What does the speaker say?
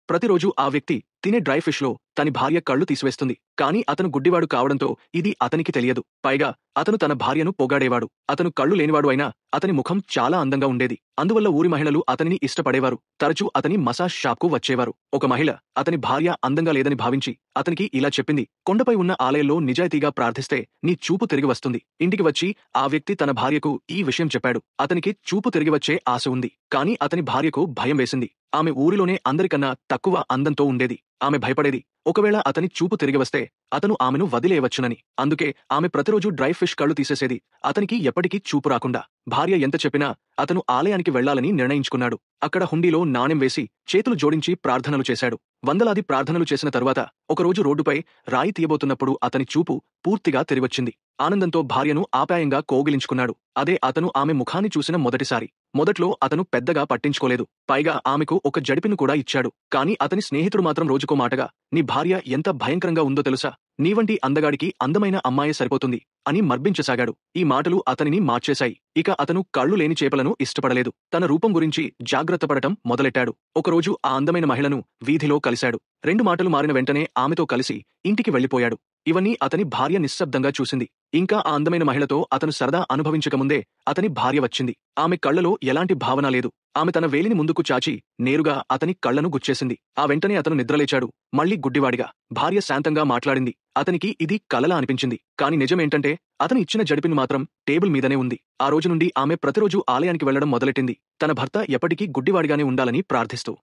ప్రతిరోజు ఆ వ్యక్తి తినే డ్రై ఫిష్ లో తన భార్య కళ్ళు తీసివేస్తుంది. కానీ అతను గుడ్డివాడు కావడంతో ఇది అతనికి తెలియదు. పైగా అతను తన భార్యను పొగాడేవాడు. అతను కళ్ళు లేనివాడు అయినా అతని ముఖం చాలా అందంగా ఉండేది. అందువల్ల ఊరి మహిళలు అతనిని ఇష్టపడేవారు. తరచూ అతని మసాజ్ షాప్ కు వచ్చేవారు. ఒక మహిళ అతని భార్య అందంగా లేదని భావించి అతనికి ఇలా చెప్పింది: కొండపై ఉన్న ఆలయంలో నిజాయితీగా ప్రార్థిస్తే నీ చూపు తిరిగి వస్తుంది. ఇంటికి వచ్చి ఆ వ్యక్తి తన భార్యకు ఈ విషయం చెప్పాడు. అతనికి చూపు తిరిగి వచ్చే ఆశ ఉంది. కానీ అతని భార్యకు భయం వేసింది. ఆమె ఊరిలోనే అందరికన్నా తక్కువ అందంతో ఉండేది. ఆమె భయపడేది, ఒకవేళ అతని చూపు తిరిగి వస్తే అతను ఆమెను వదిలేయవచ్చునని. అందుకే ఆమె ప్రతిరోజు డ్రై ఫిష్ కళ్ళు తీసేసేది, అతనికి ఎప్పటికీ చూపు రాకుండా. భార్య ఎంత చెప్పినా అతను ఆలయానికి వెళ్లాలని నిర్ణయించుకున్నాడు. అక్కడ హుండీలో నాణెం వేసి చేతులు జోడించి ప్రార్థనలు చేశాడు. వందలాది ప్రార్థనలు చేసిన తరువాత ఒకరోజు రోడ్డుపై రాయి తీయబోతున్నప్పుడు అతని చూపు పూర్తిగా తిరిగొచ్చింది. ఆనందంతో భార్యను ఆప్యాయంగా కోగిలించుకున్నాడు. అదే అతను ఆమె ముఖాన్ని చూసిన మొదటిసారి. మొదట్లో అతను పెద్దగా పట్టించుకోలేదు. పైగా ఆమెకు ఒక జడిపిను కూడా ఇచ్చాడు. కానీ అతని స్నేహితుడు మాత్రం రోజుకో మాటగా, నీ భార్య ఎంత భయంకరంగా ఉందో తెలుసా? నీవంటి అందగాడికి అందమైన అమ్మాయే సరిపోతుంది అని మర్భించసాగాడు. ఈ మాటలు అతనిని మార్చేశాయి. ఇక అతను కళ్ళు లేని చేపలను ఇష్టపడలేదు. తన రూపం గురించి జాగ్రత్త పడటం మొదలెట్టాడు. ఒకరోజు ఆ అందమైన మహిళను వీధిలో కలిశాడు. 2 మాటలు మారిన వెంటనే ఆమెతో కలిసి ఇంటికి వెళ్లిపోయాడు. ఇవన్నీ అతని భార్య నిశ్శబ్దంగా చూసింది. ఇంకా ఆ అందమైన మహిళతో అతను సరదా అనుభవించకముందే అతని భార్య వచ్చింది. ఆమె కళ్లలో ఎలాంటి భావన లేదు. ఆమె తన వేలిని ముందుకు చాచి నేరుగా అతని కళ్లను గుచ్చేసింది. ఆ వెంటనే అతను నిద్రలేచాడు, మళ్లీ గుడ్డివాడిగా. భార్య శాంతంగా మాట్లాడింది. అతనికి ఇది కలలా అనిపించింది. కాని నిజమేంటంటే అతను ఇచ్చిన జడిపిని మాత్రం టేబుల్ మీదనే ఉంది. ఆ రోజు నుండి ఆమె ప్రతిరోజు ఆలయానికి వెళ్లడం మొదలెట్టింది, తన భర్త ఎప్పటికీ గుడ్డివాడిగానే ఉండాలని ప్రార్థిస్తూ.